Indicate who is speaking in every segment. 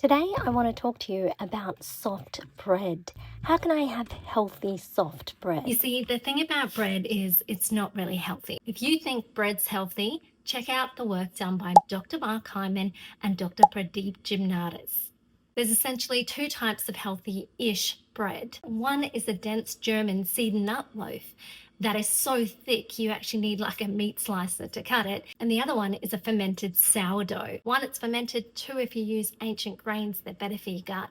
Speaker 1: Today, I want to talk to you about soft bread. How can I have healthy soft bread?
Speaker 2: You see, the thing about bread is it's not really healthy. If you think bread's healthy, check out the work done by Dr. Mark Hyman and Dr. Pradeep Gymnatis. There's essentially two types of healthy-ish bread. One is a dense German seed nut loaf that is so thick you actually need like a meat slicer to cut it. And the other one is a fermented sourdough. One, it's fermented. Two, if you use ancient grains, they're better for your gut.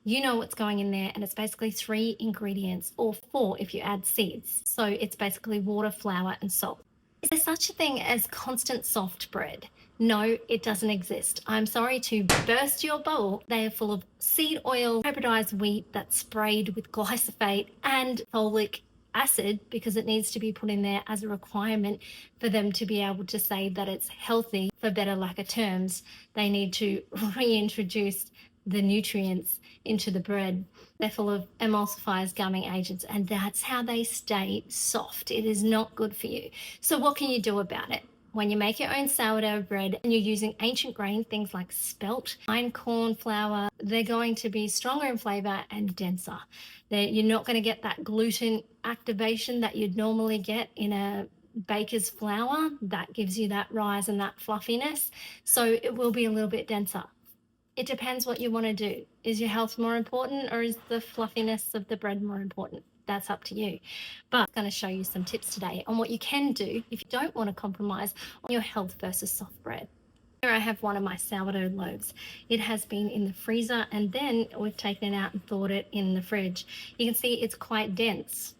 Speaker 2: You know what's going in there, and it's basically 3 ingredients, or 4 if you add seeds. So it's basically water, flour, and salt. Is there such a thing as constant soft bread? No, it doesn't exist. I'm sorry to burst your bubble. They are full of seed oil, hybridized wheat that's sprayed with glyphosate and folic acid, because it needs to be put in there as a requirement for them to be able to say that it's healthy. For better lack of terms, they need to reintroduce the nutrients into the bread. They're full of emulsifiers, gumming agents, and that's how they stay soft. It is not good for you. So what can you do about it? When you make your own sourdough bread and you're using ancient grain, things like spelt, fine corn flour, they're going to be stronger in flavor and denser. You're not going to get that gluten activation that you'd normally get in a baker's flour that gives you that rise and that fluffiness. So it will be a little bit denser. It depends what you want to do. Is your health more important, or is the fluffiness of the bread more important? That's up to you. But I'm going to show you some tips today on what you can do if you don't want to compromise on your health versus soft bread. Here I have one of my sourdough loaves. It has been in the freezer, and then we've taken it out and thawed it in the fridge. You can see it's quite dense.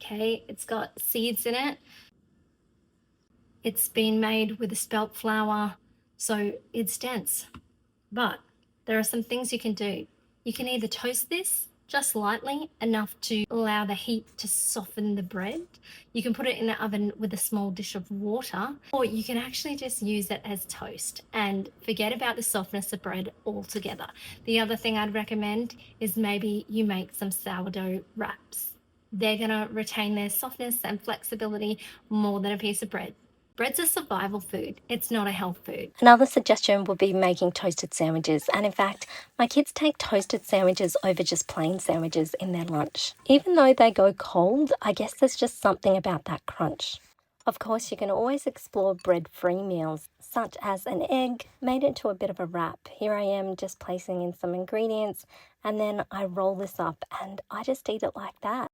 Speaker 2: Okay, it's got seeds in it. It's been made with a spelt flour, so it's dense. But there are some things you can do. You can either toast this just lightly, enough to allow the heat to soften the bread. You can put it in the oven with a small dish of water, or you can actually just use it as toast and forget about the softness of bread altogether. The other thing I'd recommend is maybe you make some sourdough wraps. They're going to retain their softness and flexibility more than a piece of bread. Bread's a survival food. It's not a health food.
Speaker 1: Another suggestion would be making toasted sandwiches. And in fact, my kids take toasted sandwiches over just plain sandwiches in their lunch. Even though they go cold, I guess there's just something about that crunch. Of course, you can always explore bread-free meals, such as an egg made into a bit of a wrap. Here I am just placing in some ingredients, and then I roll this up and I just eat it like that.